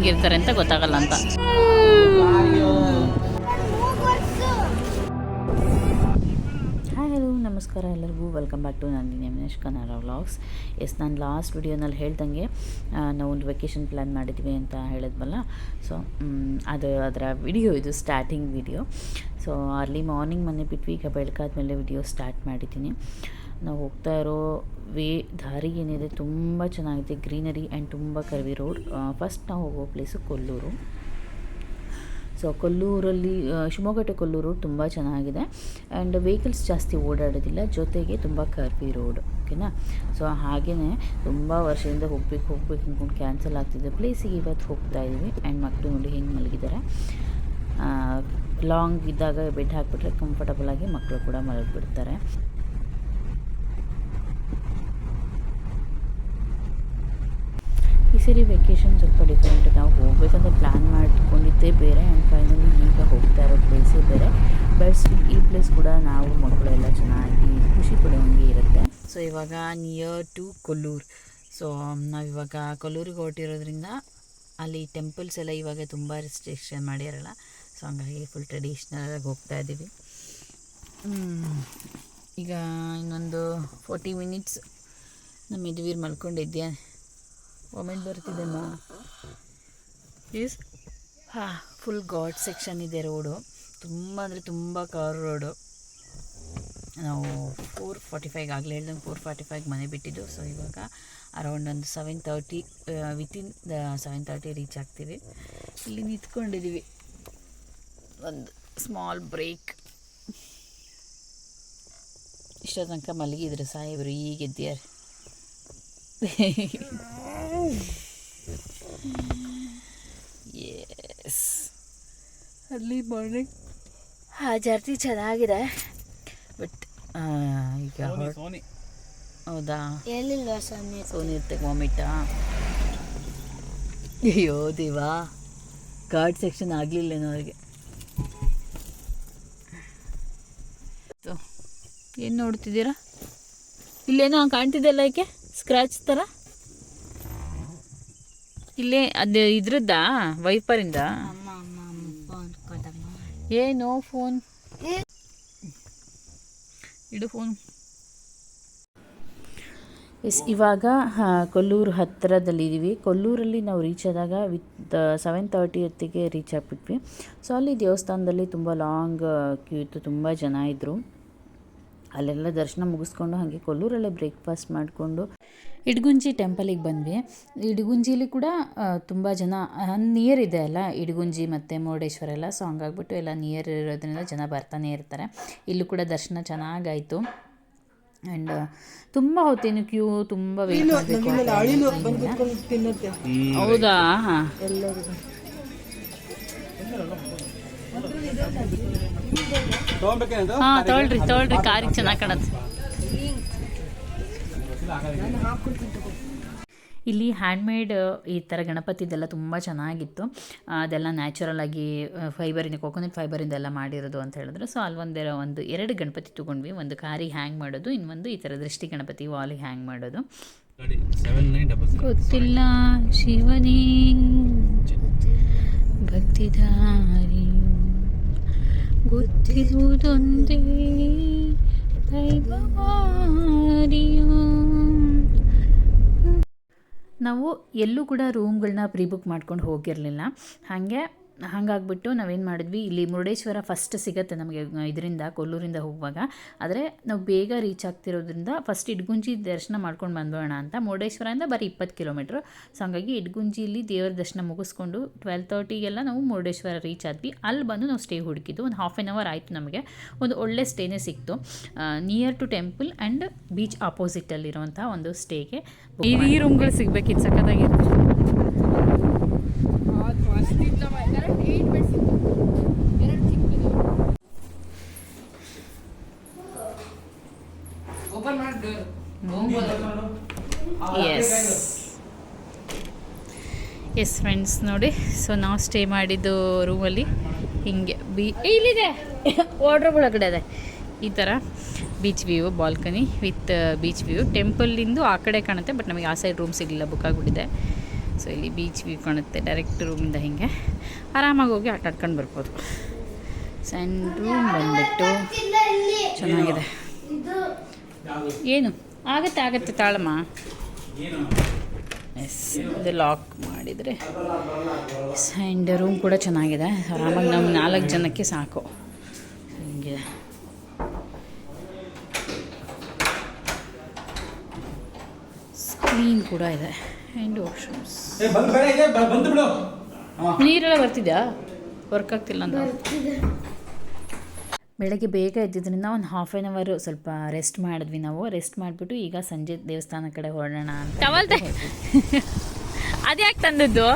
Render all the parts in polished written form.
ಹೆಂಗಿರ್ತಾರೆ ಅಂತ ಗೊತ್ತಾಗಲ್ಲ ಅಂತ. ಹಾಯ್ ಹಲೋ ನಮಸ್ಕಾರ ಎಲ್ಲರಿಗೂ, welcome back to Nandini Avinash Kannada vlogs. ನಾನು ಲಾಸ್ಟ್ ವಿಡಿಯೋನಲ್ಲಿ ಹೇಳ್ದಂಗೆ ನಾವೊಂದು ವೆಕೇಷನ್ ಪ್ಲ್ಯಾನ್ ಮಾಡಿದ್ವಿ ಅಂತ ಹೇಳಿದ್ವಲ್ಲ. ಸೊ ಅದರ ವಿಡಿಯೋ ಇದು, starting video. So early morning ಮನೆ ಬಿಟ್ವಿ, ಈಗ ಬೆಳಕಾದ್ಮೇಲೆ ವಿಡಿಯೋ ಸ್ಟಾರ್ಟ್ ಮಾಡಿದ್ದೀನಿ. ನಾವು ಹೋಗ್ತಾ ಇರೋ ದಾರಿ ಏನಿದೆ ತುಂಬ ಚೆನ್ನಾಗಿದೆ, ಗ್ರೀನರಿ ಆ್ಯಂಡ್ ತುಂಬ ಕರ್ವಿ ರೋಡ್. ಫಸ್ಟ್ ನಾವು ಹೋಗೋ ಪ್ಲೇಸು ಕೊಲ್ಲೂರು. ಸೊ ಕೊಲ್ಲೂರಲ್ಲಿ ಶಿವಮೊಗ್ಗ ಟು ಕೊಲ್ಲೂರು ತುಂಬ ಚೆನ್ನಾಗಿದೆ ಆ್ಯಂಡ್ ವೆಹಿಕಲ್ಸ್ ಜಾಸ್ತಿ ಓಡಾಡೋದಿಲ್ಲ, ಜೊತೆಗೆ ತುಂಬ ಕರ್ವಿ ರೋಡ್. ಓಕೆನಾ. ಸೊ ಹಾಗೆಯೇ ತುಂಬ ವರ್ಷದಿಂದ ಹೋಗ್ಬೇಕು ಅಂದ್ಕೊಂಡು ಕ್ಯಾನ್ಸಲ್ ಆಗ್ತಿದ್ದ ಪ್ಲೇಸಿಗೆ ಇವತ್ತು ಹೋಗ್ತಾ ಇದ್ದೀವಿ. ಆ್ಯಂಡ್ ಮಕ್ಕಳು ನೋಡಿ ಹೆಂಗೆ ಮಲಗಿದ್ದಾರೆ. ಲಾಂಗ್ ಇದ್ದಾಗ ಬೆಡ್ ಹಾಕಿಬಿಟ್ರೆ ಕಂಫರ್ಟಬಲಾಗಿ ಮಕ್ಕಳು ಕೂಡ ಮಲಗಿಬಿಡ್ತಾರೆ. ಈ ಸರಿ ವೆಕೇಷನ್ ಸ್ವಲ್ಪ ಡಿಫ್ರೆಂಟ್. ನಾವು ಹೋಗ್ಬೇಕಂತ ಪ್ಲ್ಯಾನ್ ಮಾಡ್ಕೊಂಡಿದ್ದೇ ಬೇರೆ ಆ್ಯಂಡ್ ಫೈನಲಿ ಈಗ ಹೋಗ್ತಾ ಇರೋ ಪ್ಲೇಸೇ ಬೇರೆ. ಬಟ್ ಈ ಪ್ಲೇಸ್ ಕೂಡ ನಾವು ಮಕ್ಕಳು ಎಲ್ಲ ಚೆನ್ನಾಗಿ ಖುಷಿ ಪಡೋಂಗೆ ಇರುತ್ತೆ. ಸೊ ಇವಾಗ ನಿಯರ್ ಟು ಕೊಲ್ಲೂರು. ಸೊ ನಾವಿವಾಗ ಕೊಲ್ಲೂರಿಗೆ ಹೊರಟಿರೋದ್ರಿಂದ ಅಲ್ಲಿ ಟೆಂಪಲ್ಸ್ ಎಲ್ಲ ಇವಾಗ ತುಂಬ ರೆಸ್ಟ್ರಿಕ್ಷನ್ ಮಾಡಿರಲ್ಲ. ಸೊ ಹಂಗಾಗಿ ಫುಲ್ ಟ್ರೆಡಿಷ್ನಲಾಗಿ ಹೋಗ್ತಾ ಇದ್ದೀವಿ. ಈಗ ಇನ್ನೊಂದು 40 ಮಿನಿಟ್ಸ್ ನಮ್ಮ ಯದುವೀರ್ ಮಲ್ಕೊಂಡಿದ್ದೆ. ವಾಮಿಟ್ ಬರ್ತಿದ್ದೆಮ್ಮ. ಫುಲ್ ಘಾಟ್ ಸೆಕ್ಷನ್ ಇದೆ ರೋಡು, ತುಂಬ ಅಂದರೆ ತುಂಬ ಕಾರ್ ರೋಡು. ನಾವು 4:45 ಆಗಲೇ ಹೇಳ್ದಂಗೆ 4:45 ಮನೆ ಬಿಟ್ಟಿದ್ದು. ಸೊ ಇವಾಗ ಅರೌಂಡ್ ಒಂದು 7:30 ವಿತಿನ್ 7:30 ರೀಚ್ ಆಗ್ತೀವಿ. ಇಲ್ಲಿ ನಿಂತ್ಕೊಂಡಿದ್ದೀವಿ, ಒಂದು ಸ್ಮಾಲ್ ಬ್ರೇಕ್. ಇಷ್ಟೋ ತನಕ ಮಲಗಿದ್ರು ಸಾಹೇಬರು, ಈಗ ಎದ್ದಿದ್ದಾರೆ. ಎಸ್, ಅಲ್ಲಿ ಮಾರ್ನಿಂಗ್ ಜಾಸ್ತಿ ಚೆನ್ನಾಗಿದೆ. ಬಟ್ ಈಗ ಹೌದಾ, ಸೋನಿ ಇರ್ತಕ್ಕೆ ವಾಮಿಟಾ? ಅಯ್ಯೋ ದೇವಾ, ಗಾರ್ಡ್ ಸೆಕ್ಷನ್ ಆಗಲಿಲ್ಲೇನೋ ಅವ್ರಿಗೆ. ಏನು ನೋಡ್ತಿದ್ದೀರಾ? ಇಲ್ಲೇನೋ ಕಾಣ್ತಿದ್ದೆಲ್ಲ, ಏಕೆ ಸ್ಕ್ರ್ಯಾಚ್ ಥರ? ಇಲ್ಲೇ ಅದು ಇದ್ರದ್ದಾ, ವೈಪರಿಂದ? ಏನೋ ಫೋನ್ ಇಡು, ಫೋನ್. ಎಸ್, ಇವಾಗ ಕೊಲ್ಲೂರು ಹತ್ತಿರದಲ್ಲಿದ್ದೀವಿ. ಕೊಲ್ಲೂರಲ್ಲಿ ನಾವು ರೀಚ್ ಆದಾಗ 7:30 ಹೊತ್ತಿಗೆ ರೀಚ್ ಆಗಿಬಿಟ್ವಿ. ಸೊ ಅಲ್ಲಿ ದೇವಸ್ಥಾನದಲ್ಲಿ ತುಂಬ ಲಾಂಗ್ ಕ್ಯೂ ಇತ್ತು, ತುಂಬ ಜನ ಇದ್ದರು. ಅಲ್ಲೆಲ್ಲ ದರ್ಶನ ಮುಗಿಸ್ಕೊಂಡು ಹಾಗೆ ಕೊಲ್ಲೂರಲ್ಲೇ ಬ್ರೇಕ್ಫಾಸ್ಟ್ ಮಾಡಿಕೊಂಡು ಇಡಗುಂಜಿ ಟೆಂಪಲಿಗೆ ಬಂದ್ವಿ. ಇಡಗುಂಜಿಲಿ ಕೂಡ ತುಂಬ ಜನ ನಿಯರ್ ಇದೆ ಅಲ್ಲ, ಇಡಗುಂಜಿ ಮತ್ತು ಮುರುಡೇಶ್ವರ ಎಲ್ಲ. ಸೊ ಹಂಗಾಗ್ಬಿಟ್ಟು ಎಲ್ಲ ನಿಯರ್ ಇರೋದ್ರಿಂದ ಜನ ಬರ್ತಾನೆ ಇರ್ತಾರೆ. ಇಲ್ಲೂ ಕೂಡ ದರ್ಶನ ಚೆನ್ನಾಗಾಯಿತು. ಆ್ಯಂಡ್ ತುಂಬ ಹೊತ್ತೇನು ಕ್ಯೂ, ತುಂಬ ವೇಟ್ ಮಾಡಬೇಕು. ಹೌದಾ? ಹಾಂ, ತೊಗೊಳ್ರಿ, ಕಾರಿಗೆ ಚೆನ್ನಾಗಿ ಕಾಣತ್ತೆ. ಇಲ್ಲಿ ಹ್ಯಾಂಡ್ಮೇಡ್ ಈ ಥರ ಗಣಪತಿದೆಲ್ಲ ತುಂಬ ಚೆನ್ನಾಗಿತ್ತು. ಅದೆಲ್ಲ ನ್ಯಾಚುರಲ್ ಆಗಿ ಫೈಬರಿಂದ, ಕೊಕೊನಟ್ ಫೈಬರಿಂದ ಎಲ್ಲ ಮಾಡಿರೋದು ಅಂತ ಹೇಳಿದ್ರು. ಸೊ ಅಲ್ಲಿ ಎರಡು ಗಣಪತಿ ತೊಗೊಂಡ್ವಿ. ಒಂದು ಕಾರಿಗೆ ಹ್ಯಾಂಗ್ ಮಾಡೋದು, ಇನ್ನೊಂದು ಈ ಥರ ದೃಷ್ಟಿ ಗಣಪತಿ ವಾಲಿಗೆ ಹ್ಯಾಂಗ್ ಮಾಡೋದು. ಗೊತ್ತಿಲ್ಲ ಶಿವನೇ ಭಕ್ತಿದಾರಿ, ಗೊತ್ತಿರುವುದೊಂದೇ ದೈವವಾರಿಯೋ. ನಾವು ಎಲ್ಲೂ ಕೂಡ ರೂಮ್ಗಳನ್ನ ಪ್ರೀ ಬುಕ್ ಮಾಡ್ಕೊಂಡು ಹೋಗಿರಲಿಲ್ಲ. ಹಾಗಾಗ್ಬಿಟ್ಟು ನಾವೇನು ಮಾಡಿದ್ವಿ, ಇಲ್ಲಿ ಮುರುಡೇಶ್ವರ ಫಸ್ಟ್ ಸಿಗುತ್ತೆ ನಮಗೆ ಇದರಿಂದ, ಕೊಲ್ಲೂರಿಂದ ಹೋಗುವಾಗ. ಆದರೆ ನಾವು ಬೇಗ ರೀಚ್ ಆಗ್ತಿರೋದ್ರಿಂದ ಫಸ್ಟ್ ಇಡಗುಂಜಿ ದರ್ಶನ ಮಾಡ್ಕೊಂಡು ಬಂದೋಣ ಅಂತ. ಮುರುಡೇಶ್ವರದಿಂದ ಬರೀ 20 ಕಿಲೋಮೀಟ್ರು. ಸೊ ಹಂಗಾಗಿ ಇಡಗುಂಜಿಲಿ ದೇವರ ದರ್ಶನ ಮುಗಿಸ್ಕೊಂಡು 12:30ಗೆಲ್ಲ ನಾವು ಮುರುಡೇಶ್ವರ ರೀಚ್ ಆದ್ವಿ. ಅಲ್ಲಿ ಬಂದು ನಾವು ಸ್ಟೇ ಹುಡುಕಿದ್ದು. ಒಂದು 1/2 hour ಆಯಿತು. ನಮಗೆ ಒಂದು ಒಳ್ಳೆ ಸ್ಟೇನೇ ಸಿಕ್ತು, near to temple and beach ಆಪೋಸಿಟಲ್ಲಿರುವಂಥ ಒಂದು ಸ್ಟೇಗೆ. ಈ ರೂಮ್ಗಳು ಸಿಗಬೇಕಿತ್ತು, ಸಖತ್ತಾಗಿತ್ತು. ಎಸ್ ಫ್ರೆಂಡ್ಸ್, ನೋಡಿ. ಸೊ ನಾವು ಸ್ಟೇ ಮಾಡಿದ್ದು ರೂಮಲ್ಲಿ ಹಿಂಗೆ ಇಲ್ಲಿದೆ ವಾರ್ಡ್ರೋಬ್ ಒಳಗಡೆ ಇದೆ. ಈ ಥರ beach view, balcony with beach view. ಟೆಂಪಲ್ಲಿಂದು ಆ ಕಡೆ ಕಾಣುತ್ತೆ, ಬಟ್ ನಮಗೆ ಆ ಸೈಡ್ ರೂಮ್ ಸಿಗಲಿಲ್ಲ, ಬುಕ್ ಆಗಿಬಿಟ್ಟಿದೆ. ಸೊ ಇಲ್ಲಿ ಬೀಚ್ ವ್ಯೂ ಕಾಣುತ್ತೆ ಡೈರೆಕ್ಟ್ ರೂಮಿಂದ ಹಿಂಗೆ ಆರಾಮಾಗಿ ಹೋಗಿ ಆಟ ಆಡ್ಕೊಂಡು ಬರ್ಬೋದು. ಸಣ್ಣ ರೂಮ್ ಬಂದುಬಿಟ್ಟು ಚೆನ್ನಾಗಿದೆ. ಏನು ಆಗತ್ತೆ ತಾಳಮ್ಮ. ಎಸ್, ಇದು ಲಾಕ್ ಮಾಡಿದರೆ ಆ್ಯಂಡ್ ರೂಮ್ ಕೂಡ ಚೆನ್ನಾಗಿದೆ. ಆರಾಮಾಗಿ ನಾವು 4 ಜನಕ್ಕೆ ಸಾಕು. ಹಿಂಗೆ ಸ್ಕ್ರೀನ್ ಕೂಡ ಇದೆ ಆ್ಯಂಡ್ ವಾಶ್ರೂಮ್ಸ್. ನೀರೆಲ್ಲ ಬರ್ತಿದ್ಯಾ? ವರ್ಕ್ ಆಗ್ತಿಲ್ಲ ಅಂತ. ಬೆಳಗ್ಗೆ ಬೇಗ ಎದ್ದಿದ್ದರಿಂದ ಒಂದು ಹಾಫ್ ಆನ್ ಅವರ್ ಸ್ವಲ್ಪ ರೆಸ್ಟ್ ಮಾಡಿದ್ವಿ ನಾವು. ರೆಸ್ಟ್ ಮಾಡಿಬಿಟ್ಟು ಈಗ ಸಂಜೆ ದೇವಸ್ಥಾನ ಕಡೆ ಹೊರಡೋಣ ಅಂತ. ಅದ್ಯಾಕೆ ತಂದದ್ದು?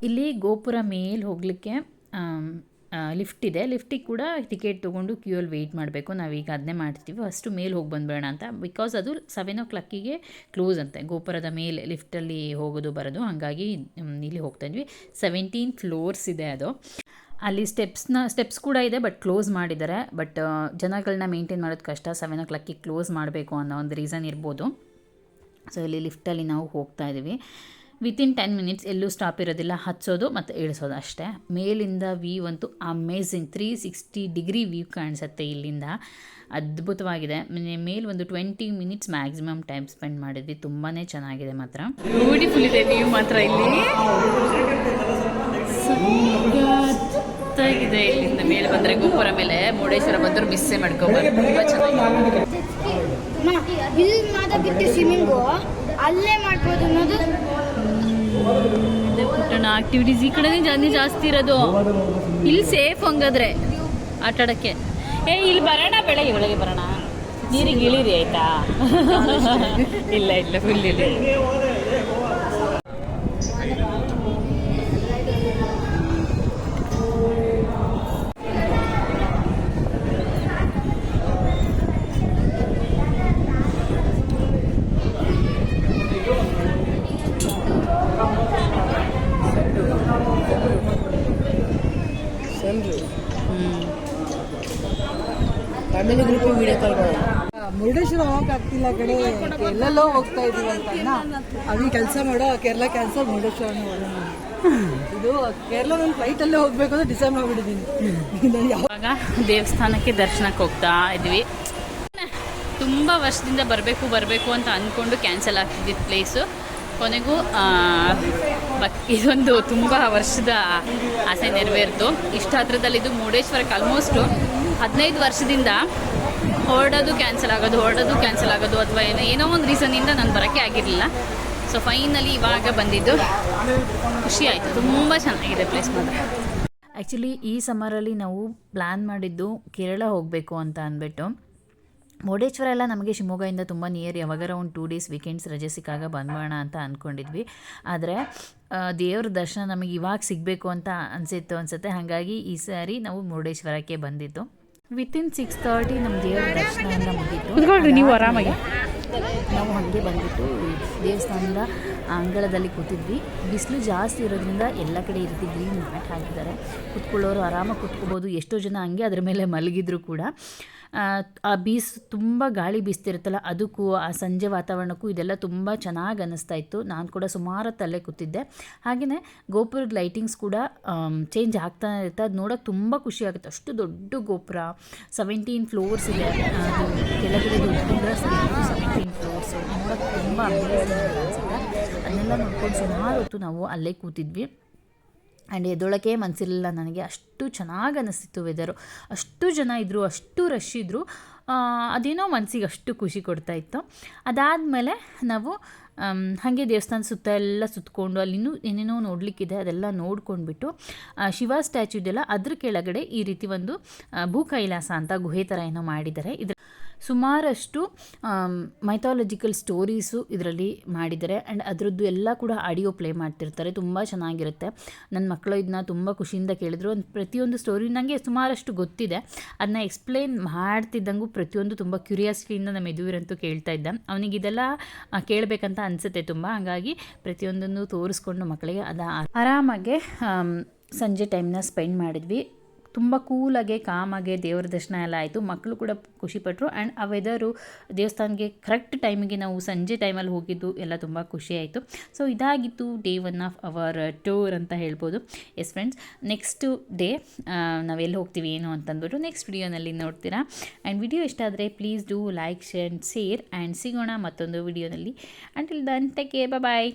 ಇಲ್ಲಿ ಗೋಪುರ ಮೇಲೆ ಹೋಗಲಿಕ್ಕೆ ಲಿಫ್ಟ್ ಇದೆ. ಲಿಫ್ಟಿಗೆ ಕೂಡ ಟಿಕೆಟ್ ತೊಗೊಂಡು ಕ್ಯೂಯಲ್ಲಿ ವೆಯ್ಟ್ ಮಾಡಬೇಕು. ನಾವೀಗ ಅದನ್ನೇ ಮಾಡ್ತೀವಿ. ಫಸ್ಟು ಮೇಲೆ ಹೋಗಿ ಬಂದ್ಬೇಡ ಅಂತ, ಬಿಕಾಸ್ ಅದು 7 o'clock ಕ್ಲೋಸ್ ಅಂತೆ ಗೋಪುರದ ಮೇಲೆ ಲಿಫ್ಟಲ್ಲಿ ಹೋಗೋದು ಬರೋದು. ಹಾಗಾಗಿ ಇಲ್ಲಿ ಹೋಗ್ತಾಯಿದ್ವಿ. 17 floors ಇದೆ ಅದು. ಅಲ್ಲಿ ಸ್ಟೆಪ್ಸ್ ಕೂಡ ಇದೆ, ಬಟ್ ಕ್ಲೋಸ್ ಮಾಡಿದ್ದಾರೆ. ಬಟ್ ಜನಗಳನ್ನ ಮೇಂಟೈನ್ ಮಾಡೋದು ಕಷ್ಟ. 7 o'clock ಕ್ಲೋಸ್ ಮಾಡಬೇಕು ಅನ್ನೋ ಒಂದು ರೀಸನ್ ಇರ್ಬೋದು. ಸೊ ಇಲ್ಲಿ ಲಿಫ್ಟಲ್ಲಿ ನಾವು ಹೋಗ್ತಾ ಇದ್ದೀವಿ. ವಿತಿನ್ 10 minutes ಎಲ್ಲೂ ಸ್ಟಾಪ್ ಇರೋದಿಲ್ಲ. ಹತ್ಸೋದು ಮತ್ತು ಇಳಿಸೋದು ಅಷ್ಟೇ. ಮೇಲಿಂದ ವ್ಯೂ ಅಂತೂ ಅಮೇಝಿಂಗ್. 360 degree ವ್ಯೂ ಕಾಣಿಸುತ್ತೆ ಇಲ್ಲಿಂದ. ಅದ್ಭುತವಾಗಿದೆ. ಮೇಲೆ ಒಂದು 20 minutes ಮ್ಯಾಕ್ಸಿಮಮ್ ಟೈಮ್ ಸ್ಪೆಂಡ್ ಮಾಡಿದ್ವಿ. ತುಂಬಾ ಚೆನ್ನಾಗಿದೆ ಮಾತ್ರ. ಬ್ಯೂಟಿಫುಲ್ ಇದೆ ವ್ಯೂ ಮಾತ್ರ ಇಲ್ಲಿ. ಸಖತ್ತಾಗಿದೆ. ಇಲ್ಲಿಂದ ಮೇಲೆ ಬಂದರೆ ಗೋಪುರ ಮೇಲೆ ಮುರುಡೇಶ್ವರ ಬಂದರೂ ಮಿಸ್ಸೇ ಮಾಡ್ಕೋಬಾರ್ದು. ತುಂಬ ಚೆನ್ನಾಗಿದೆ. ಅಲ್ಲೇ ಮಾಡ್ಬೋದು ಅನ್ನೋದು ಆಕ್ಟಿವಿಟೀಸ್ ಈ ಕಡೆನೇ ಜಾಸ್ತಿ ಇರೋದು. ಇಲ್ಲಿ ಸೇಫ್ ಹಂಗಾದ್ರೆ ಆಟ ಆಡೋಕ್ಕೆ. ಇಲ್ಲಿ ಬರೋಣ, ಬೆಳಗ್ಗೆ ಒಳಗೆ ಬರೋಣ. ನೀರಿಗೆ ಇಳಿರಿ ಆಯ್ತಾ? ಇಲ್ಲ ಫುಲ್ ಇಳಿ. ಮುರುಡೇಶ್ವರ ಹೋಗಕ್ಕೆ ಆಗ್ತಿಲ್ಲ ಕಡೆ, ಎಲ್ಲೆಲ್ಲೋ ಹೋಗ್ತಾ ಇದೀವಿ ಅಂತ ಅಲ್ಲಿ ಕೆಲಸ ಮಾಡೋ ಕೇರಳ ಕ್ಯಾನ್ಸಲ್, ಮುರುಡೇಶ್ವರ ಇದು ಕೇರಳ ನನ್ನ ಫ್ಲೈಟಲ್ಲೇ ಹೋಗ್ಬೇಕು ಅಂತ ಡಿಸೈಡ್ ಮಾಡಿಬಿಟ್ಟಿದ್ದೀನಿ. ಯಾವಾಗ ದೇವಸ್ಥಾನಕ್ಕೆ ದರ್ಶನಕ್ಕೆ ಹೋಗ್ತಾ ಇದ್ವಿ. ತುಂಬ ವರ್ಷದಿಂದ ಬರಬೇಕು ಅಂತ ಅಂದ್ಕೊಂಡು ಕ್ಯಾನ್ಸಲ್ ಆಗ್ತಿದ್ದಿದ್ದು ಪ್ಲೇಸು. ಕೊನೆಗೂ ಇದೊಂದು ತುಂಬ ವರ್ಷದ ಆಸೆ ನೆರವೇರಿತು. ಇಷ್ಟ ಹತ್ರದಲ್ಲಿ ಇದು ಮುರುಡೇಶ್ವರಕ್ಕೆ ಆಲ್ಮೋಸ್ಟು 15 ವರ್ಷದಿಂದ ಹೊರಡೋದು ಕ್ಯಾನ್ಸಲ್ ಆಗೋದು ಅಥವಾ ಏನೋ ಒಂದು ರೀಸನ್ನಿಂದ ನಾನು ಬರೋಕ್ಕೆ ಆಗಿರಲಿಲ್ಲ. ಸೊ ಫೈನಲಿ ಇವಾಗ ಬಂದಿದ್ದು ಖುಷಿ ಆಯಿತು. ತುಂಬ ಚೆನ್ನಾಗಿದೆ ಪ್ಲೇಸ್ ಮಾತ್ರ. ಆ್ಯಕ್ಚುಲಿ ಈ ಸಮ್ಮರಲ್ಲಿ ನಾವು ಪ್ಲ್ಯಾನ್ ಮಾಡಿದ್ದು ಕೇರಳ ಹೋಗಬೇಕು ಅಂತ ಅಂದ್ಬಿಟ್ಟು. ಮುರುಡೇಶ್ವರ ಎಲ್ಲ ನಮಗೆ ಶಿವಮೊಗ್ಗದಿಂದ ತುಂಬ ನಿಯರ್. ಯಾವಾಗಾರ ಒಂದು 2 days ವೀಕೆಂಡ್ಸ್ ರಜೆ ಸಿಕ್ಕಾಗ ಬಂದ್ಬೋಣ ಅಂತ ಅಂದ್ಕೊಂಡಿದ್ವಿ. ಆದರೆ ದೇವ್ರ ದರ್ಶನ ನಮಗೆ ಇವಾಗ ಸಿಗಬೇಕು ಅಂತ ಅನಿಸುತ್ತೆ. ಹಾಗಾಗಿ ಈ ಸಾರಿ ನಾವು ಮುರುಡೇಶ್ವರಕ್ಕೆ ಬಂದಿದ್ದು. ವಿತಿನ್ 6:30 ನಮ್ಮ ದೇವ್ರ ದರ್ಶನ ಎಲ್ಲ ಮುಗಿತು. ನೀವು ಆರಾಮಾಗಿ ನಾವು ಹಾಗೆ ಬಂದುಬಿಟ್ಟು ದೇವಸ್ಥಾನದ ಅಂಗಳದಲ್ಲಿ ಕೂತಿದ್ವಿ. ಬಿಸಿಲು ಜಾಸ್ತಿ ಇರೋದ್ರಿಂದ ಎಲ್ಲ ಕಡೆ ಈ ರೀತಿ ಗ್ರೀನ್ ಮ್ಯಾಟ್ ಹಾಕಿದ್ದಾರೆ. ಕೂತ್ಕೊಳ್ಳೋರು ಆರಾಮಾಗಿ ಕೂತ್ಕೋಬೋದು. ಎಷ್ಟೋ ಜನ ಹಂಗೆ ಅದ್ರ ಮೇಲೆ ಮಲಗಿದ್ರು ಕೂಡ. ಆ ತುಂಬ ಗಾಳಿ ಬೀಸ್ತಿರುತ್ತಲ್ಲ, ಅದಕ್ಕೂ ಆ ಸಂಜೆ ವಾತಾವರಣಕ್ಕೂ ಇದೆಲ್ಲ ತುಂಬ ಚೆನ್ನಾಗಿ ಅನ್ನಿಸ್ತಾ ಇತ್ತು. ನಾನು ಕೂಡ ಸುಮಾರು ತಲೆ ಕೂತಿದ್ದೆ. ಹಾಗೆಯೇ ಗೋಪುರದ ಲೈಟಿಂಗ್ಸ್ ಕೂಡ ಚೇಂಜ್ ಆಗ್ತಾ ಇರುತ್ತೆ. ಅದು ನೋಡೋಕೆ ತುಂಬ ಖುಷಿ ಆಗುತ್ತೆ. ಅಷ್ಟು ದೊಡ್ಡ ಗೋಪುರ, 17 floors ಇದೆ. ಅದು ಕೆಳಗಡೆ ದೊಡ್ಡ 17 floors ನೋಡೋಕೆ ತುಂಬ ಅನ್ಸುತ್ತೆ. ಅದನ್ನೆಲ್ಲ ನೋಡ್ಕೊಂಡು ಸುಮಾರು ಹೊತ್ತು ನಾವು ಅಲ್ಲೇ ಕೂತಿದ್ವಿ. ಆ್ಯಂಡ್ ಎದ್ದೊಳಕ್ಕೆ ಮನಸ್ಸಿರಲಿಲ್ಲ ನನಗೆ. ಅಷ್ಟು ಚೆನ್ನಾಗಿ ಅನ್ನಿಸ್ತಿತ್ತು ವೆದರು. ಅಷ್ಟು ಜನ ಇದ್ದರು, ಅಷ್ಟು ರಶ್ ಇದ್ದರು. ಅದೇನೋ ಮನಸ್ಸಿಗೆ ಅಷ್ಟು ಖುಷಿ ಕೊಡ್ತಾಯಿತ್ತು. ಅದಾದಮೇಲೆ ನಾವು ಹಾಗೆ ದೇವಸ್ಥಾನ ಸುತ್ತ ಎಲ್ಲ ಸುತ್ತಕೊಂಡು ಅಲ್ಲಿನೂ ಏನೇನೋ ನೋಡಲಿಕ್ಕಿದೆ ಅದೆಲ್ಲ ನೋಡ್ಕೊಂಡ್ಬಿಟ್ಟು ಶಿವ ಸ್ಟ್ಯಾಚ್ಯೂ ಇದೆಯಲ್ಲ ಅದ್ರ ಕೆಳಗಡೆ ಈ ರೀತಿ ಒಂದು ಭೂ ಕೈಲಾಸ ಅಂತ ಗುಹೆ ಥರ ಏನೋ ಮಾಡಿದ್ದಾರೆ. ಸುಮಾರಷ್ಟು ಮೈಥಾಲಜಿಕಲ್ ಸ್ಟೋರೀಸು ಇದರಲ್ಲಿ ಮಾಡಿದ್ದಾರೆ. ಆ್ಯಂಡ್ ಅದರದ್ದು ಎಲ್ಲ ಕೂಡ ಆಡಿಯೋ ಪ್ಲೇ ಮಾಡ್ತಿರ್ತಾರೆ. ತುಂಬ ಚೆನ್ನಾಗಿರುತ್ತೆ. ನನ್ನ ಮಕ್ಕಳು ಇದನ್ನ ತುಂಬ ಖುಷಿಯಿಂದ ಕೇಳಿದ್ರು. ಪ್ರತಿಯೊಂದು ಸ್ಟೋರಿ ನನಗೆ ಸುಮಾರಷ್ಟು ಗೊತ್ತಿದೆ. ಅದನ್ನ ಎಕ್ಸ್ಪ್ಲೇನ್ ಮಾಡ್ತಿದ್ದಂಗೂ ಪ್ರತಿಯೊಂದು ತುಂಬ ಕ್ಯೂರಿಯಾಸಿಟಿಯಿಂದ ನಮ್ಮ ಯದುವೀರಂತೂ ಕೇಳ್ತಾ ಇದ್ದ. ಅವನಿಗೆ ಇದೆಲ್ಲ ಕೇಳಬೇಕಂತ ಅನಿಸುತ್ತೆ ತುಂಬ. ಹಾಗಾಗಿ ಪ್ರತಿಯೊಂದನ್ನು ತೋರಿಸ್ಕೊಂಡು ಮಕ್ಕಳಿಗೆ ಆರಾಮಾಗೆ ಸಂಜೆ ಟೈಮ್ನ ಸ್ಪೆಂಡ್ ಮಾಡಿದ್ವಿ. ತುಂಬ ಕೂಲಾಗೆ ಕಾಮಾಗೆ ದೇವರ ದರ್ಶನ ಎಲ್ಲ ಆಯಿತು. ಮಕ್ಕಳು ಕೂಡ ಖುಷಿಪಟ್ಟರು. ಆ್ಯಂಡ್ ಆ ವೆದರು ದೇವಸ್ಥಾನಕ್ಕೆ ಕರೆಕ್ಟ್ ಟೈಮಿಗೆ ನಾವು ಸಂಜೆ ಟೈಮಲ್ಲಿ ಹೋಗಿದ್ದು ಎಲ್ಲ ತುಂಬ ಖುಷಿ ಆಯಿತು. ಸೊ ಇದಾಗಿತ್ತು ಡೇ 1 ಆಫ್ ಅವರ್ ಟೂರ್ ಅಂತ ಹೇಳ್ಬೋದು. ಎಸ್ ಫ್ರೆಂಡ್ಸ್, ನೆಕ್ಸ್ಟು ಡೇ ನಾವೆಲ್ಲಿ ಹೋಗ್ತೀವಿ ಏನು ಅಂತಂದ್ಬಿಟ್ಟು ನೆಕ್ಸ್ಟ್ ವಿಡಿಯೋನಲ್ಲಿ ನೋಡ್ತೀರಾ. ಆ್ಯಂಡ್ ವಿಡಿಯೋ ಇಷ್ಟ ಆದರೆ please do like, share and ಸಿಗೋಣ ಮತ್ತೊಂದು ವಿಡಿಯೋನಲ್ಲಿ. ಅಂಟಿಲ್ ದನ್ ಟೇಕ್ ಕೇರ್, ಬಾಯ್.